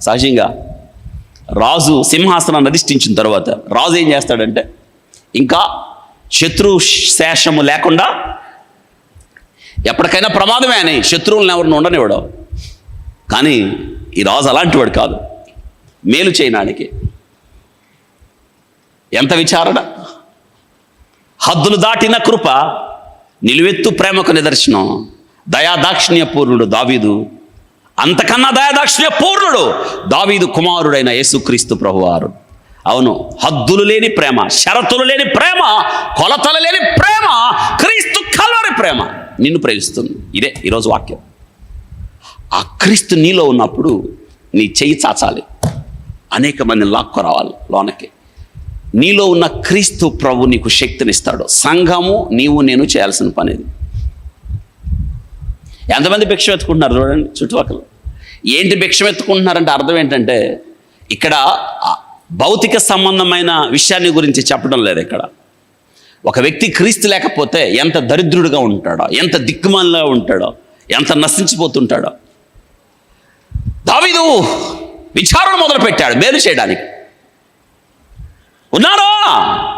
సహజంగా రాజు సింహాసనాన్ని అధిష్ఠించిన తర్వాత రాజు ఏం చేస్తాడంటే ఇంకా శత్రు శేషము లేకుండా ఎప్పటికైనా ప్రమాదమే అని శత్రువులను ఎవరిని ఉండనివ్వడం. కానీ ఈ రాజు అలాంటి వాడు కాదు. మేలు చేయడానికి ఎంత విచారణ, హద్దులు దాటిన కృప, నిలువెత్తు ప్రేమకు నిదర్శనం, దయాదాక్షిణ్య పూర్ణుడు దావీదు. అంతకన్నా దయాదాక్షిణ్య పూర్ణుడు దావీదు కుమారుడైన యేసుక్రీస్తు ప్రభువారు. అవును, హద్దులు లేని ప్రేమ, షరతులు లేని ప్రేమ, కొలతలు లేని ప్రేమ, క్రీస్తు కల్వరి ప్రేమ నిన్ను ప్రేమిస్తుంది. ఇదే ఈరోజు వాక్యం. ఆ క్రీస్తు నీలో ఉన్నప్పుడు నీ చెయ్యి చాచాలి, అనేక మందిని లాక్కొరావాలి లోనకి. నీలో ఉన్న క్రీస్తు ప్రభు నీకు శక్తినిస్తాడు. సంఘము నీవు నేను చేయాల్సిన పని ఇది. ఎంతమంది భిక్షం ఎత్తుకుంటున్నారు చూడండి చుట్టుపక్కల. ఏంటి భిక్షం ఎత్తుకుంటున్నారంటే అర్థం ఏంటంటే ఇక్కడ భౌతిక సంబంధమైన విషయాన్ని గురించి చెప్పడం లేదు. ఇక్కడ ఒక వ్యక్తి క్రీస్తు లేకపోతే ఎంత దరిద్రుడిగా ఉంటాడో, ఎంత దిక్కుమాలిగా ఉంటాడో, ఎంత నశించిపోతుంటాడో. దావీదు విచారణ మొదలుపెట్టాడు మేలు చేయడానికి. ఉన్నారా,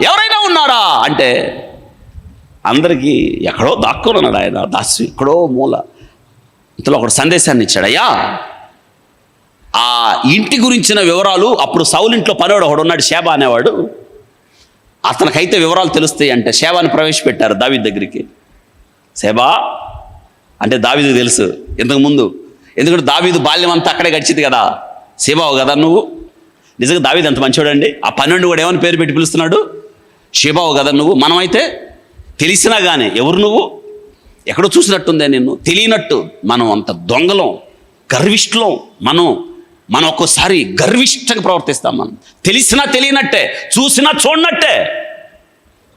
ఎవరైనా ఉన్నారా అంటే అందరికీ ఎక్కడో దాక్కుని ఉన్నాడు ఆయన, దాసు ఎక్కడో మూల. ఇంతలో ఒకడు సందేశాన్ని ఇచ్చాడు. అయ్యా, ఆ ఇంటి గురించిన వివరాలు అప్పుడు సౌలు ఇంట్లో పనివాడు ఒకడు ఉన్నాడు, షేబా అనేవాడు. అతనికైతే వివరాలు తెలుస్తాయి అంటే షేబాని ప్రవేశపెట్టారు దావీదు దగ్గరికి. షేబా అంటే దావీదుకు తెలుసు ఇంతకుముందు, ఎందుకంటే దావీదు బాల్యం అంతా అక్కడే గడిచింది కదా. షేబావు కదా నువ్వు. నిజంగా దావీదు అంత మంచివాడండి. ఆ 12 కూడా ఏమని పేరు పెట్టి పిలుస్తున్నాడు? షేబావు కదా నువ్వు. మనమైతే తెలిసినా కానీ ఎవరు నువ్వు, ఎక్కడో చూసినట్టుందే నిన్ను, తెలియనట్టు మనం అంత దొంగలం, గర్విష్ఠులం. మనం ఒక్కోసారి గర్విష్టంగా ప్రవర్తిస్తాం. మనం తెలిసినా తెలియనట్టే, చూసినా చూడనట్టే.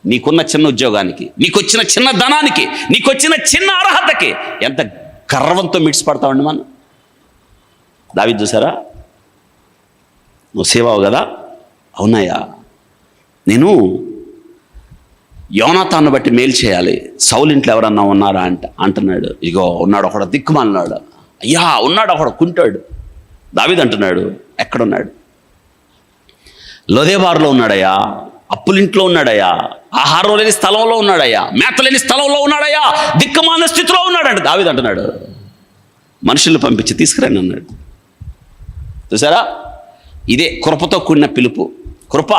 నీకున్న చిన్న ఉద్యోగానికి, నీకొచ్చిన చిన్న ధనానికి, నీకొచ్చిన చిన్న అర్హతకి ఎంత గర్వంతో మిడిసిపడతామండి మనం. దావీదు చూసారా, నువ్వు సేవావు కదా. అవునయ్యా, నేను యోనాతాను బట్టి మేలు చేయాలి. సౌలు ఇంట్లో ఎవరన్నా ఉన్నారా అంటున్నాడు. ఇగో ఉన్నాడు ఒకడు దిక్కుమాలినాడు. అయ్యా ఉన్నాడు ఒకడు కుంటాడు. దావీదు అంటున్నాడు, ఎక్కడున్నాడు? లోదేబారులో ఉన్నాడయ్యా, అప్పులింట్లో ఉన్నాడయ్యా, ఆహారం లేని స్థలంలో ఉన్నాడయ్యా, మేత లేని స్థలంలో ఉన్నాడయ్యా, దిక్కుమాలిన స్థితిలో ఉన్నాడంటే దావీదు అంటున్నాడు, మనుషులను పంపించి తీసుకురండి అన్నాడు. చూసారా, ఇదే కృపతో కూడిన పిలుపు. కృప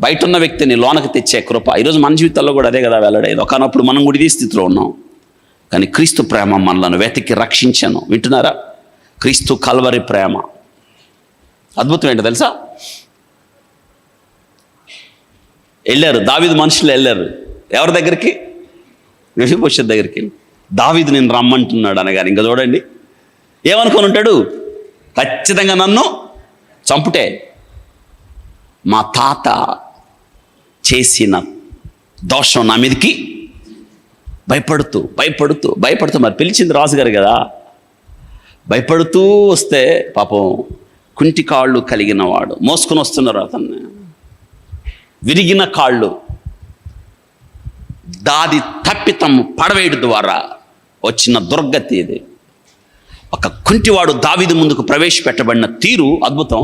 బయట ఉన్న వ్యక్తిని లోనకి తెచ్చే కృప. ఈరోజు మన జీవితాల్లో కూడా అదే కదా వెల్లడేది. ఒకనప్పుడు మనం కూడా ఇదే స్థితిలో ఉన్నాం, కానీ క్రీస్తు ప్రేమ మనలను వెతికి రక్షించాను. వింటున్నారా? క్రీస్తు కల్వరి ప్రేమ అద్భుతం ఏంటో తెలుసా? వెళ్ళారు దావీదు మనుషులు, వెళ్ళారు ఎవరి దగ్గరికి? మెఫీబోషెత్ దగ్గరికి. దావీదు నేను రమ్మంటున్నాడు అనగాని ఇంకా చూడండి ఏమనుకొని ఉంటాడు? ఖచ్చితంగా నన్ను చంపుటే, మా తాత చేసిన దోషం నా మీదకి భయపడుతూ మరి పిలిచింది రాజుగారు కదా. భయపడుతూ వస్తే పాపం కుంటి కాళ్ళు కలిగిన వాడు మోసుకొని వస్తున్నారు అతన్ని, విరిగిన కాళ్ళు. దాది తప్పితం పడవేయడం ద్వారా వచ్చిన దుర్గతి ఇది. ఒక కుంటివాడు దావీదు ముందుకు ప్రవేశపెట్టబడిన తీరు అద్భుతం.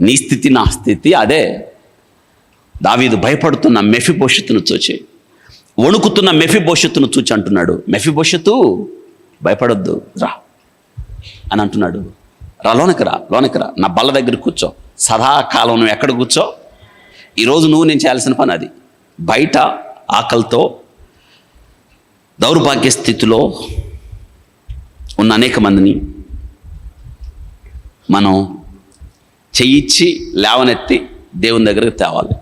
నీ స్థితి నా స్థితి అదే. దావీదు భయపడుతున్న మెఫీబోషెతును చూచి, వణుకుతున్న మెఫీబోషెతును చూచి అంటున్నాడు, మెఫీబోషెతు భయపడొద్దు రా అని అంటున్నాడు. రా, లోనికి రా, నా బల్ల దగ్గర కూర్చో. సదాకాలం నువ్వు ఎక్కడ కూర్చో. ఈరోజు నువ్వు నేను చేయాల్సిన పని అది. బయట ఆకలితో దౌర్భాగ్య స్థితిలో ఉన్న అనేక మందిని మనం చెయ్యిచ్చి లేవనెత్తి దేవుని దగ్గరకు తేవాలి.